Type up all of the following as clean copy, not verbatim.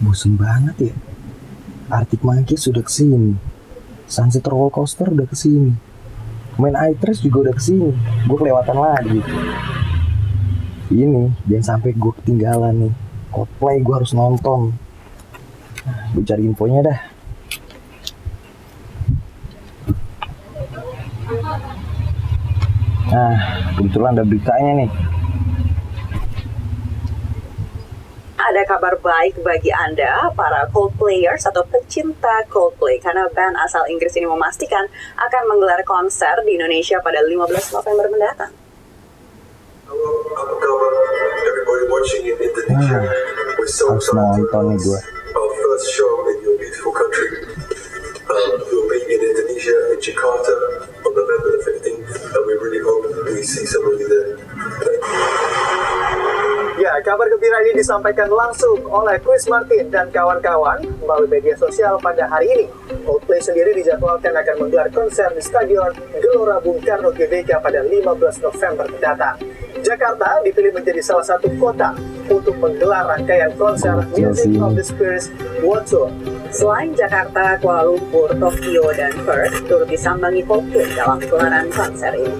Bosen banget ya. Arctic Monkeys sudah kesini. Sunset Roller Coaster udah kesini. Main iTrace juga udah kesini. Gue kelewatan lagi. Ini jangan sampai gue ketinggalan nih. Coldplay gue harus nonton. Gue cari infonya dah. Nah, kebetulan ada beritanya nih. Ada kabar baik bagi Anda, para Coldplayers atau pecinta Coldplay, karena band asal Inggris ini memastikan akan menggelar konser di Indonesia pada 15 November mendatang. Harus nonton nih gue. Our first show in your beautiful country. We'll be in Indonesia, in Jakarta, on November the 15th, and we really hope we see some of you there. Ya, kabar gembira ini disampaikan langsung oleh Chris Martin dan kawan-kawan melalui media sosial pada hari ini. Coldplay sendiri dijadwalkan akan menggelar konser di Stadion Gelora Bung Karno GBK pada 15 November mendatang. Jakarta dipilih menjadi salah satu kota untuk menggelar rangkaian konser Music of the Spirits World Tour. Selain Jakarta, Kuala Lumpur, Tokyo, dan Perth turut disambangi Coldplay dalam gelaran konser ini.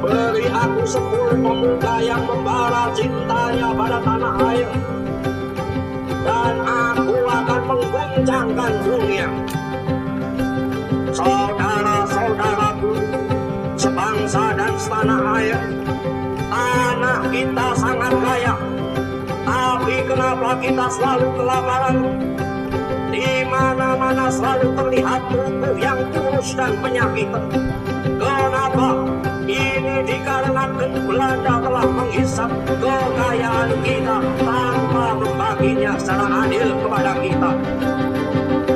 Beri aku 10 pemuda yang membara cintanya pada tanah air, dan aku akan mengguncangkan dunia. Saudara-saudaraku, sebangsa dan setanah air, tanah kita sangat kaya, tapi kenapa kita selalu kelaparan? Di mana-mana selalu terlihat tubuh yang kurus dan penyakitan. Kenapa? Ini dikarenakan Belanda telah menghisap kekayaan kita tanpa membaginya secara adil kepada kita.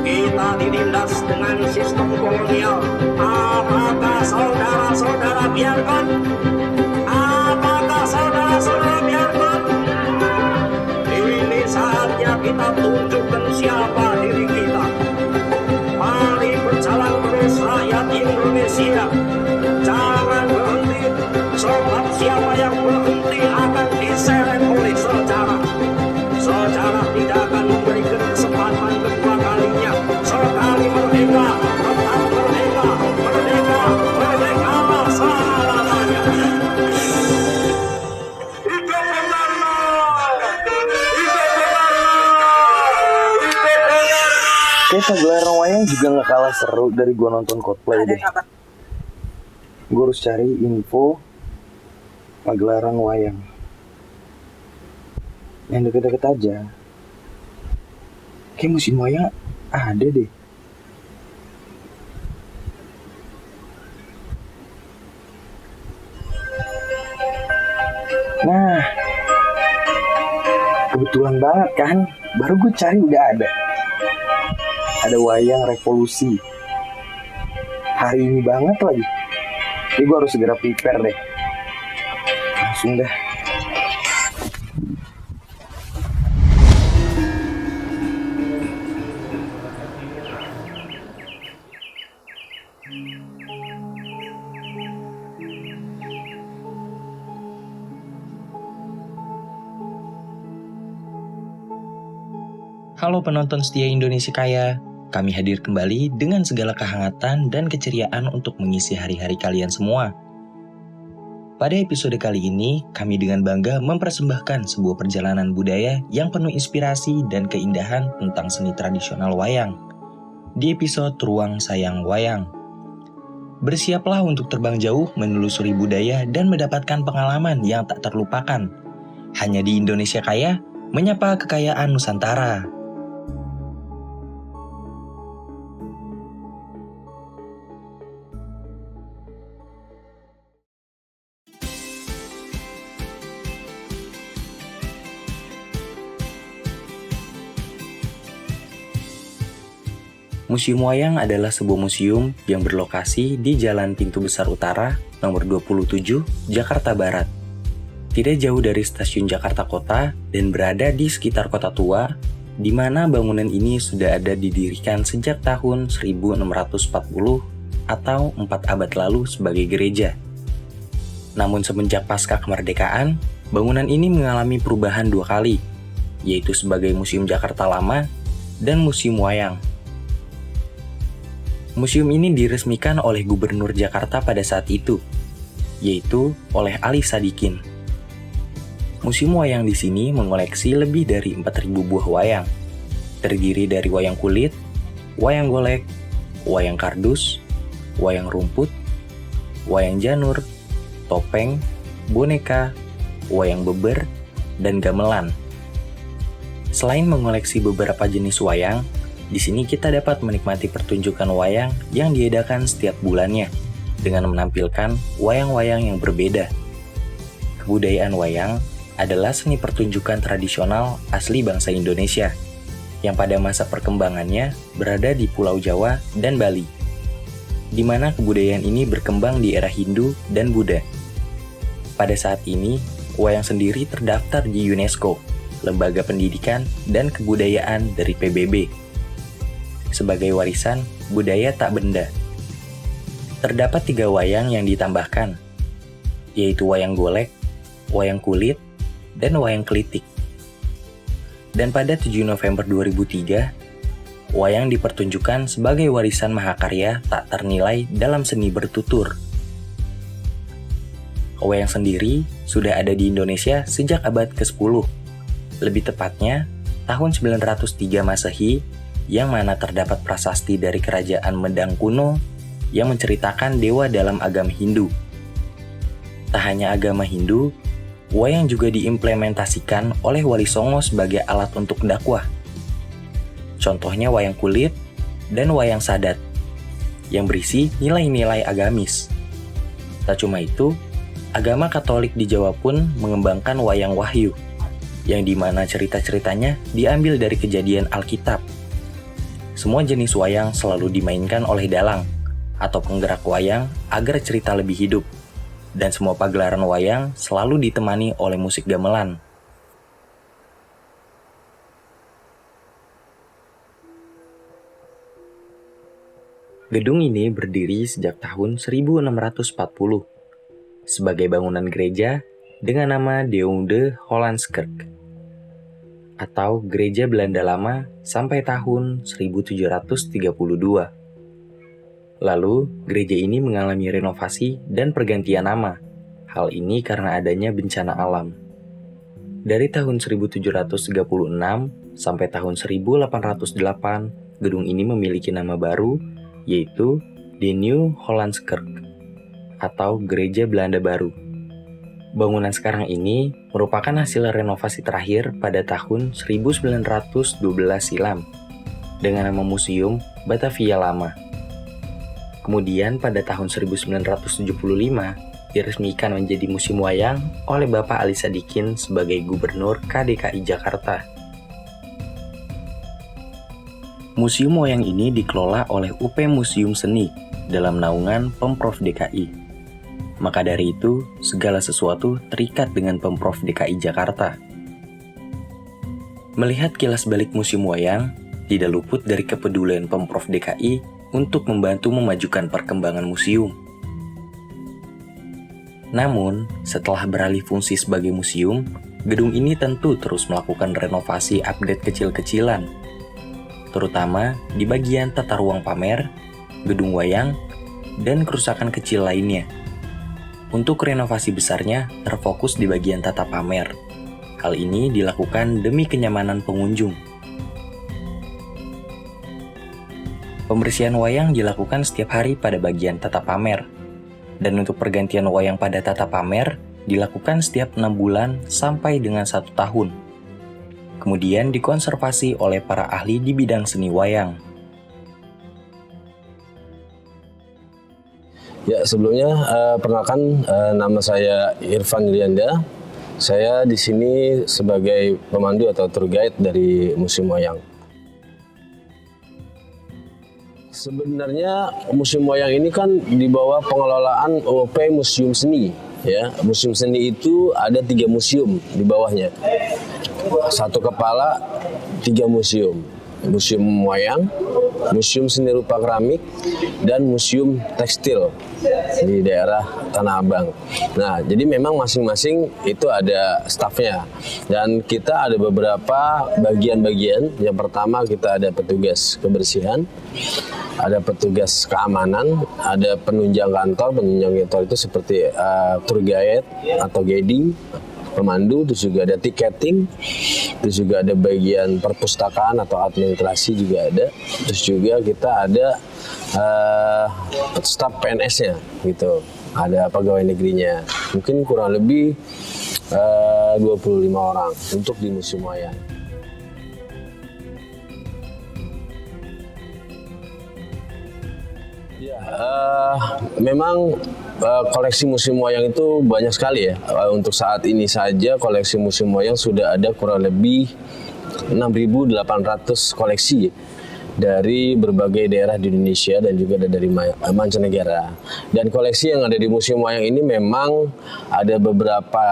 Kita ditindas dengan sistem kolonial. Apakah saudara-saudara biarkan? Apakah saudara-saudara biarkan? Ini saatnya kita tunjukkan siapa diri kita. Mari berjalan terus rakyat Indonesia. Jangan berhenti, sebab siapa yang berhenti akan diseret oleh sejarah. Sejarah tidak akan memberikan kesempatan kedua kalinya. Sekali merdeka, tetap merdeka, merdeka, merdekalah selamanya. Hidup Bung Karno! Hidup Bung Karno! Hidup Bung Karno! Kayak pagelaran wayang juga gak kalah seru dari gue nonton Coldplay deh. Gue harus cari info pagelaran wayang yang deket-deket aja. Kayak musim wayang ada deh. Nah, kebetulan banget kan, baru gue cari udah ada. Ada wayang revolusi. Hari ini banget lagi. Jadi gue harus segera prepare deh. Langsung dah. Halo penonton setia Indonesia Kaya, kami hadir kembali dengan segala kehangatan dan keceriaan untuk mengisi hari-hari kalian semua. Pada episode kali ini, kami dengan bangga mempersembahkan sebuah perjalanan budaya yang penuh inspirasi dan keindahan tentang seni tradisional wayang. Di episode Ruang Sayang Wayang. Bersiaplah untuk terbang jauh menelusuri budaya dan mendapatkan pengalaman yang tak terlupakan. Hanya di Indonesia Kaya, menyapa kekayaan Nusantara. Museum Wayang adalah sebuah museum yang berlokasi di Jalan Pintu Besar Utara, nomor 27, Jakarta Barat. Tidak jauh dari stasiun Jakarta Kota dan berada di sekitar Kota Tua, di mana bangunan ini sudah ada didirikan sejak tahun 1640 atau 4 abad lalu sebagai gereja. Namun semenjak pasca kemerdekaan, bangunan ini mengalami perubahan 2 kali, yaitu sebagai Museum Jakarta Lama dan Museum Wayang. Museum ini diresmikan oleh Gubernur Jakarta pada saat itu, yaitu oleh Ali Sadikin. Museum wayang di sini mengoleksi lebih dari 4.000 buah wayang, terdiri dari wayang kulit, wayang golek, wayang kardus, wayang rumput, wayang janur, topeng, boneka, wayang beber, dan gamelan. Selain mengoleksi beberapa jenis wayang, di sini kita dapat menikmati pertunjukan wayang yang diadakan setiap bulannya dengan menampilkan wayang-wayang yang berbeda. Kebudayaan wayang adalah seni pertunjukan tradisional asli bangsa Indonesia yang pada masa perkembangannya berada di Pulau Jawa dan Bali, di mana kebudayaan ini berkembang di era Hindu dan Buddha. Pada saat ini, wayang sendiri terdaftar di UNESCO, Lembaga Pendidikan dan Kebudayaan dari PBB, sebagai warisan budaya tak benda. Terdapat 3 wayang yang ditambahkan, yaitu wayang golek, wayang kulit, dan wayang kelitik. Dan pada 7 November 2003, wayang dipertunjukkan sebagai warisan mahakarya tak ternilai dalam seni bertutur. Wayang sendiri sudah ada di Indonesia sejak abad ke-10, lebih tepatnya tahun 903 Masehi, yang mana terdapat prasasti dari kerajaan Medang kuno yang menceritakan dewa dalam agama Hindu. Tak hanya agama Hindu, wayang juga diimplementasikan oleh Wali Songo sebagai alat untuk dakwah. Contohnya wayang kulit dan wayang sadat, yang berisi nilai-nilai agamis. Tak cuma itu, agama Katolik di Jawa pun mengembangkan wayang wahyu, yang dimana cerita-ceritanya diambil dari kejadian Alkitab. Semua jenis wayang selalu dimainkan oleh dalang atau penggerak wayang agar cerita lebih hidup, dan semua pagelaran wayang selalu ditemani oleh musik gamelan. Gedung ini berdiri sejak tahun 1640 sebagai bangunan gereja dengan nama Deum de Hollandskerk atau Gereja Belanda Lama sampai tahun 1732. Lalu, gereja ini mengalami renovasi dan pergantian nama. Hal ini karena adanya bencana alam. Dari tahun 1736 sampai tahun 1808, gedung ini memiliki nama baru, yaitu The New Hollandskerk atau Gereja Belanda Baru. Bangunan sekarang ini merupakan hasil renovasi terakhir pada tahun 1912 silam dengan nama Museum Batavia Lama. Kemudian pada tahun 1975 diresmikan menjadi Museum Wayang oleh Bapak Ali Sadikin sebagai Gubernur KDKI Jakarta. Museum Wayang ini dikelola oleh UP Museum Seni dalam naungan Pemprov DKI. Maka dari itu, segala sesuatu terikat dengan Pemprov DKI Jakarta. Melihat kilas balik Museum Wayang, tidak luput dari kepedulian Pemprov DKI untuk membantu memajukan perkembangan museum. Namun, setelah beralih fungsi sebagai museum, gedung ini tentu terus melakukan renovasi update kecil-kecilan, terutama di bagian tata ruang pamer, gedung wayang, dan kerusakan kecil lainnya. Untuk renovasi besarnya terfokus di bagian tata pamer. Hal ini dilakukan demi kenyamanan pengunjung. Pembersihan wayang dilakukan setiap hari pada bagian tata pamer. Dan untuk pergantian wayang pada tata pamer dilakukan setiap 6 bulan sampai dengan 1 tahun. Kemudian dikonservasi oleh para ahli di bidang seni wayang. Ya, sebelumnya perkenalkan nama saya Irfan Yulianda. Saya di sini sebagai pemandu atau tour guide dari Museum Wayang. Sebenarnya Museum Wayang ini kan di bawah pengelolaan OP Museum Seni. Ya, Museum Seni itu ada 3 museum di bawahnya. Satu kepala 3 museum. Museum Wayang, Museum Seni Rupa Keramik, dan Museum Tekstil di daerah Tanah Abang. Nah, jadi memang masing-masing itu ada stafnya. Dan kita ada beberapa bagian-bagian. Yang pertama kita ada petugas kebersihan, ada petugas keamanan, ada penunjang kantor. Penunjang kantor itu seperti tour guide atau guiding, pemandu, terus juga ada tiketing, terus juga ada bagian perpustakaan atau administrasi juga ada, terus juga kita ada staf PNS-nya gitu, ada pegawai negerinya, mungkin kurang lebih 25 orang untuk di Museum Wayang. Ya, memang koleksi Museum Wayang itu banyak sekali ya. Untuk saat ini saja koleksi Museum Wayang sudah ada kurang lebih 6.800 koleksi dari berbagai daerah di Indonesia dan juga dari mancanegara. Dan koleksi yang ada di Museum Wayang ini memang ada beberapa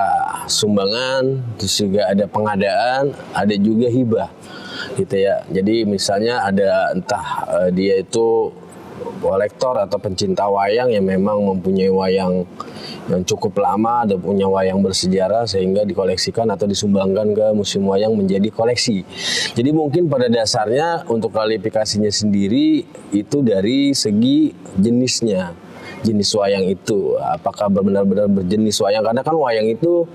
sumbangan, terus juga ada pengadaan, ada juga hibah gitu ya. Jadi misalnya ada entah dia itu kolektor atau pencinta wayang yang memang mempunyai wayang yang cukup lama, ada punya wayang bersejarah sehingga dikoleksikan atau disumbangkan ke Museum Wayang menjadi koleksi. Jadi mungkin pada dasarnya untuk kualifikasinya sendiri itu dari segi jenisnya, jenis wayang itu apakah benar-benar berjenis wayang, karena kan wayang itu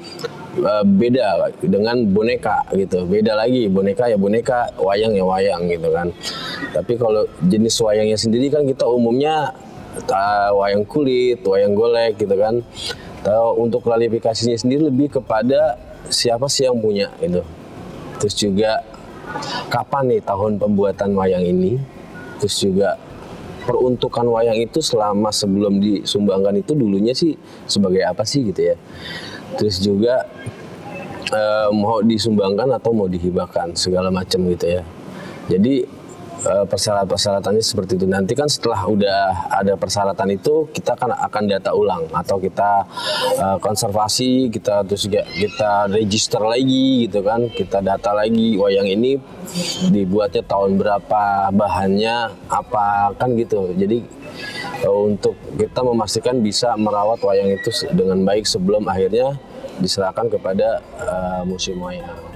beda dengan boneka gitu, beda lagi, boneka ya boneka, wayang ya wayang gitu kan. Tapi kalau jenis wayangnya sendiri kan kita umumnya wayang kulit, wayang golek gitu kan. Untuk kualifikasinya sendiri lebih kepada siapa sih yang punya gitu. Terus juga kapan nih tahun pembuatan wayang ini. Terus juga peruntukan wayang itu selama sebelum disumbangkan itu dulunya sih sebagai apa sih gitu ya. Terus juga mau disumbangkan atau mau dihibahkan segala macam gitu ya. Jadi persyaratan-persyaratannya seperti itu. Nanti kan setelah udah ada persyaratan itu kita akan data ulang atau kita konservasi, kita terus juga kita register lagi gitu kan, kita data lagi wayang ini dibuatnya tahun berapa, bahannya apa kan gitu. Jadi untuk kita memastikan bisa merawat wayang itu dengan baik sebelum akhirnya diserahkan kepada Museum Wayang.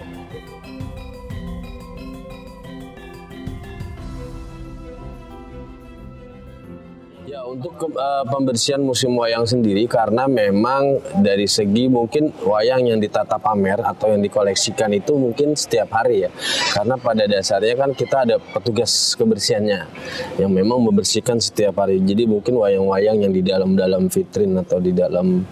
Ya, untuk pembersihan Museum Wayang sendiri, karena memang dari segi mungkin wayang yang ditata pamer atau yang dikoleksikan itu mungkin setiap hari ya, karena pada dasarnya kan kita ada petugas kebersihannya yang memang membersihkan setiap hari. Jadi mungkin wayang-wayang yang di dalam vitrin atau di dalam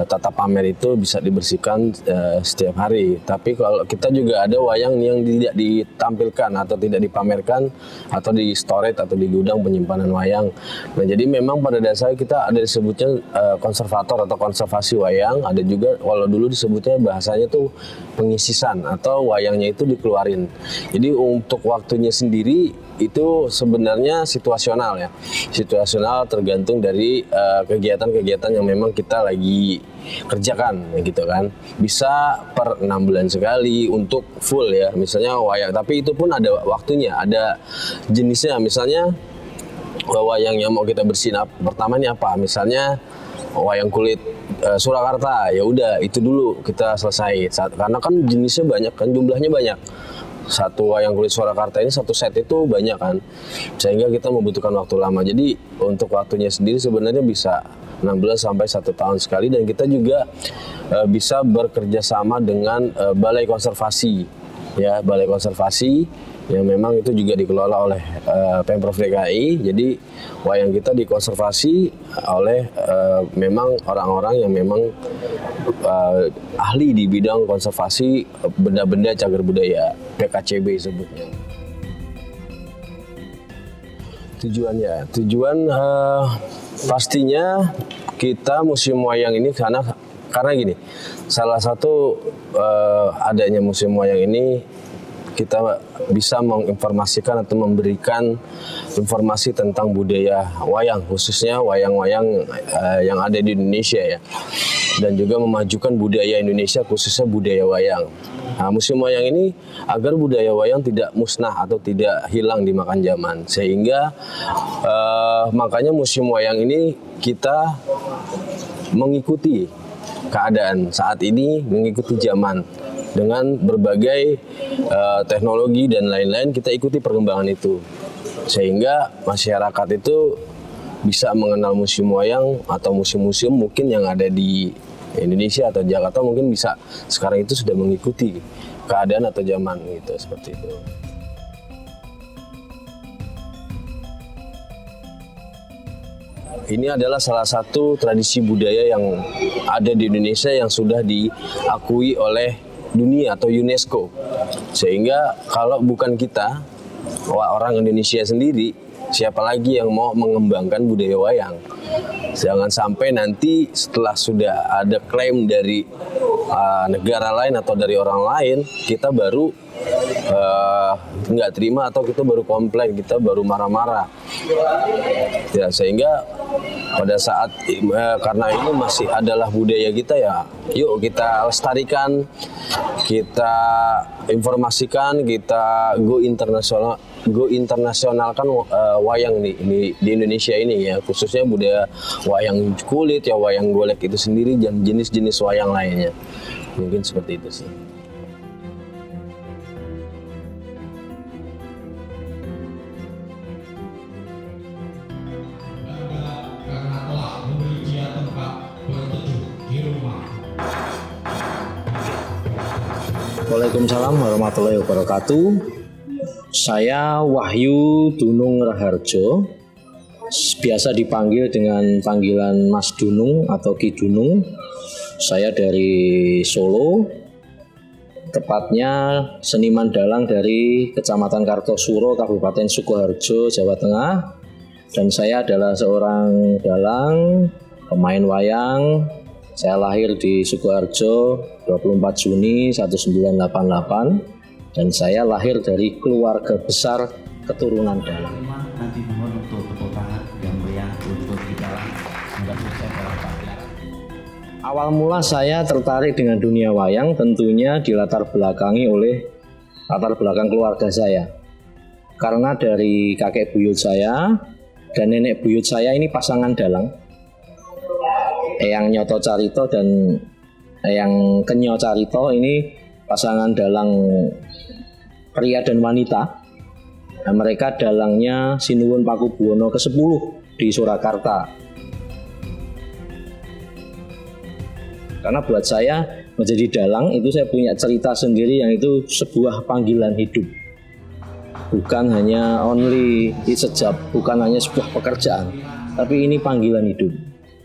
tata pamer itu bisa dibersihkan setiap hari. Tapi kalau kita juga ada wayang yang tidak ditampilkan atau tidak dipamerkan atau di storage atau di gudang penyimpanan wayang. Nah, jadi memang pada dasarnya kita ada disebutnya konservator atau konservasi wayang, ada juga kalau dulu disebutnya bahasanya tuh pengisisan atau wayangnya itu dikeluarin. Jadi untuk waktunya sendiri itu sebenarnya situasional ya, situasional tergantung dari kegiatan-kegiatan yang memang kita lagi kerjakan gitu kan. Bisa per 6 bulan sekali untuk full ya, misalnya wayang, tapi itu pun ada waktunya, ada jenisnya. Misalnya wayang yang mau kita bersihin pertama ini apa, misalnya wayang kulit Surakarta, ya udah itu dulu kita selesai. Karena kan jenisnya banyak kan, jumlahnya banyak. Satu wayang kulit Surakarta ini satu set itu banyak kan, sehingga kita membutuhkan waktu lama. Jadi untuk waktunya sendiri sebenarnya bisa 16 sampai 1 tahun sekali, dan kita juga bisa bekerja sama dengan balai konservasi, ya balai konservasi yang memang itu juga dikelola oleh Pemprov DKI. Jadi wayang kita dikonservasi oleh memang orang-orang yang memang ahli di bidang konservasi benda-benda cagar budaya, PKCB sebutnya. Tujuan pastinya kita museum wayang ini karena gini, salah satu adanya museum wayang ini kita bisa menginformasikan atau memberikan informasi tentang budaya wayang, khususnya wayang-wayang yang ada di Indonesia ya, dan juga memajukan budaya Indonesia, khususnya budaya wayang. Nah, museum wayang ini agar budaya wayang tidak musnah atau tidak hilang dimakan zaman, sehingga makanya museum wayang ini kita mengikuti keadaan saat ini, mengikuti zaman dengan berbagai teknologi dan lain-lain. Kita ikuti perkembangan itu, sehingga masyarakat itu bisa mengenal museum wayang atau museum-museum mungkin yang ada di Indonesia atau Jakarta, mungkin bisa sekarang itu sudah mengikuti keadaan atau zaman gitu, seperti itu. Ini adalah salah satu tradisi budaya yang ada di Indonesia yang sudah diakui oleh dunia atau UNESCO. Sehingga kalau bukan kita, orang Indonesia sendiri, siapa lagi yang mau mengembangkan budaya wayang? Jangan sampai nanti setelah sudah ada klaim dari negara lain atau dari orang lain, kita baru nggak terima atau kita baru komplain, kita baru marah-marah. Ya, sehingga pada saat karena ini masih adalah budaya kita, ya yuk kita lestarikan, kita informasikan, kita go internasionalkan wayang di Indonesia ini ya, khususnya budaya wayang kulit ya, wayang golek itu sendiri, dan jenis-jenis wayang lainnya. Mungkin seperti itu sih. Waalaikumsalam warahmatullahi wabarakatuh. Saya Wahyu Dunung Raharjo, biasa dipanggil dengan panggilan Mas Dunung atau Ki Dunung. Saya dari Solo, tepatnya seniman dalang dari Kecamatan Kartosuro, Kabupaten Sukoharjo, Jawa Tengah. Dan saya adalah seorang dalang, pemain wayang. Saya lahir di Sukoharjo 24 Juni 1988, dan saya lahir dari keluarga besar keturunan dalang. Nanti mohon untuk tepuk tangan yang meriah untuk kita selesai dalam pagelaran. Awal mula saya tertarik dengan dunia wayang tentunya dilatar belakangi oleh latar belakang keluarga saya. Karena dari kakek buyut saya dan nenek buyut saya ini pasangan dalang, Eyang Nyoto Carito dan Eyang Kenyo Carito, ini pasangan dalang pria dan wanita. Nah, mereka dalangnya Sinuwun Pakubuwono ke-10 di Surakarta. Karena buat saya menjadi dalang itu saya punya cerita sendiri yang itu sebuah panggilan hidup. Bukan hanya only it's a job, bukan hanya sebuah pekerjaan, tapi ini panggilan hidup.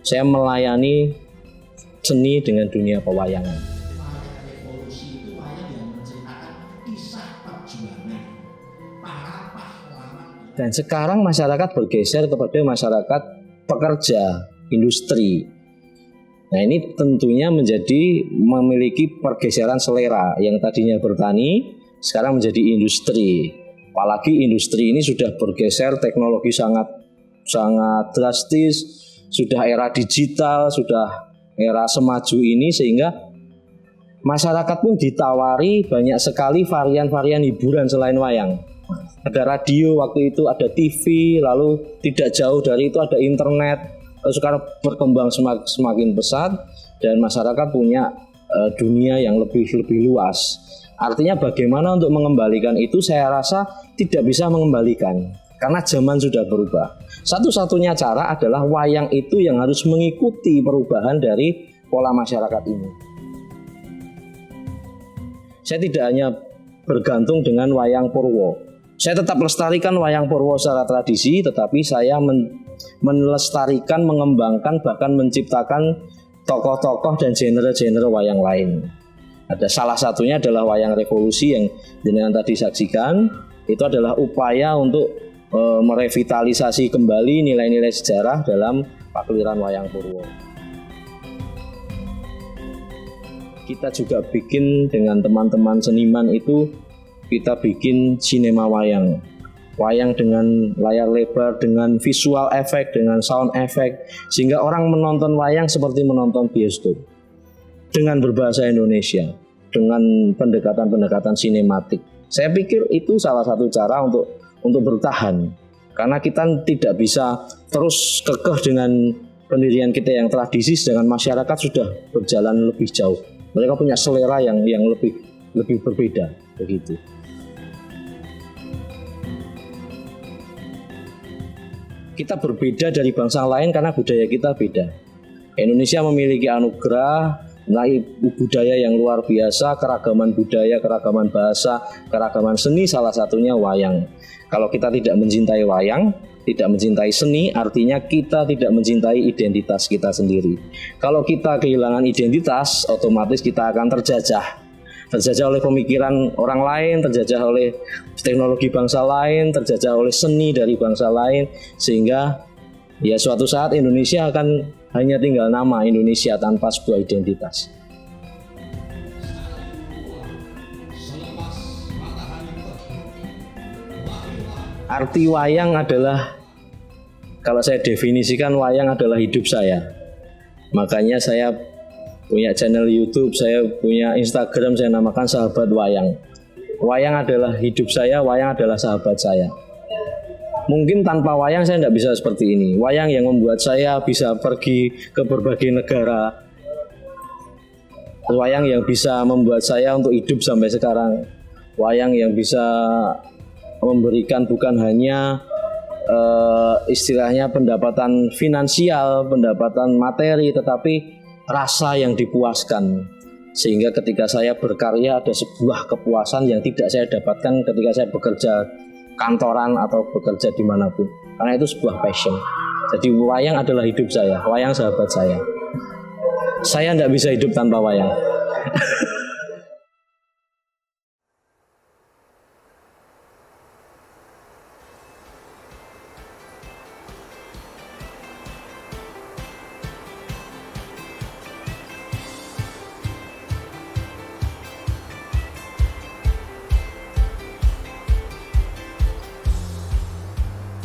Saya melayani seni dengan dunia pewayangan. Dan sekarang masyarakat bergeser kepada masyarakat pekerja, industri. Nah, ini tentunya memiliki pergeseran selera yang tadinya bertani, sekarang menjadi industri. Apalagi industri ini sudah bergeser, teknologi sangat drastis, sudah era digital, sudah era semaju ini, sehingga masyarakat pun ditawari banyak sekali varian-varian hiburan selain wayang. Ada radio waktu itu, ada TV, lalu tidak jauh dari itu ada internet. Lalu sekarang berkembang semakin pesat, dan masyarakat punya dunia yang lebih luas. Artinya bagaimana untuk mengembalikan itu, saya rasa tidak bisa mengembalikan karena zaman sudah berubah. Satu-satunya cara adalah wayang itu yang harus mengikuti perubahan dari pola masyarakat ini. Saya tidak hanya bergantung dengan wayang Purwo. Saya tetap melestarikan wayang Purwo secara tradisi, tetapi saya melestarikan, mengembangkan, bahkan menciptakan tokoh-tokoh dan genre-genre wayang lain. Ada salah satunya adalah wayang revolusi yang jenengan tadi saksikan. Itu adalah upaya untuk merevitalisasi kembali nilai-nilai sejarah dalam pakliran wayang Purwo. Kita juga bikin dengan teman-teman seniman itu, kita bikin sinema wayang. Wayang dengan layar lebar, dengan visual effect, dengan sound effect, sehingga orang menonton wayang seperti menonton bioskop. Dengan berbahasa Indonesia, dengan pendekatan-pendekatan sinematik. Saya pikir itu salah satu cara untuk bertahan. Karena kita tidak bisa terus kekeh dengan pendirian kita yang tradisi, sedangkan masyarakat sudah berjalan lebih jauh. Mereka punya selera yang lebih berbeda, begitu. Kita berbeda dari bangsa lain karena budaya kita beda. Indonesia memiliki anugerah budaya yang luar biasa, keragaman budaya, keragaman bahasa, keragaman seni, salah satunya wayang. Kalau kita tidak mencintai wayang, tidak mencintai seni, artinya kita tidak mencintai identitas kita sendiri. Kalau kita kehilangan identitas, otomatis kita akan terjajah oleh pemikiran orang lain, terjajah oleh teknologi bangsa lain, terjajah oleh seni dari bangsa lain, sehingga ya suatu saat Indonesia akan hanya tinggal nama Indonesia tanpa sebuah identitas. Arti wayang adalah, kalau saya definisikan, wayang adalah hidup saya. Makanya saya punya channel YouTube, saya punya Instagram, saya namakan Sahabat Wayang. Wayang adalah hidup saya, wayang adalah sahabat saya. Mungkin tanpa wayang saya tidak bisa seperti ini. Wayang yang membuat saya bisa pergi ke berbagai negara. Wayang yang bisa membuat saya untuk hidup sampai sekarang. Wayang yang bisa memberikan bukan hanya istilahnya pendapatan finansial, pendapatan materi, tetapi rasa yang dipuaskan. Sehingga ketika saya berkarya ada sebuah kepuasan yang tidak saya dapatkan ketika saya bekerja kantoran atau bekerja dimanapun. Karena itu sebuah passion. Jadi wayang adalah hidup saya, wayang sahabat saya. Saya tidak bisa hidup tanpa wayang.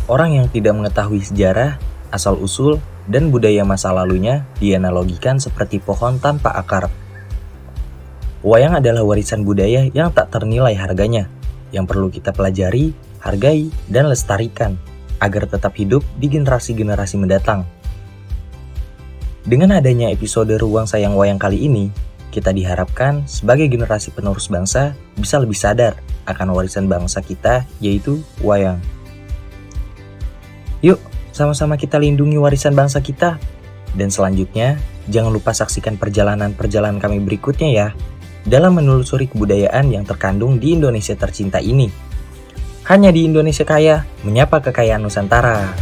Orang yang tidak mengetahui sejarah, asal-usul, dan budaya masa lalunya dianalogikan seperti pohon tanpa akar. Wayang adalah warisan budaya yang tak ternilai harganya, yang perlu kita pelajari, hargai, dan lestarikan, agar tetap hidup di generasi-generasi mendatang. Dengan adanya episode Ruang Sayang Wayang kali ini, kita diharapkan sebagai generasi penerus bangsa bisa lebih sadar akan warisan bangsa kita, yaitu wayang. Yuk, sama-sama kita lindungi warisan bangsa kita. Dan selanjutnya, jangan lupa saksikan perjalanan-perjalanan kami berikutnya ya, dalam menelusuri kebudayaan yang terkandung di Indonesia tercinta ini. Hanya di Indonesia Kaya, menyapa kekayaan Nusantara.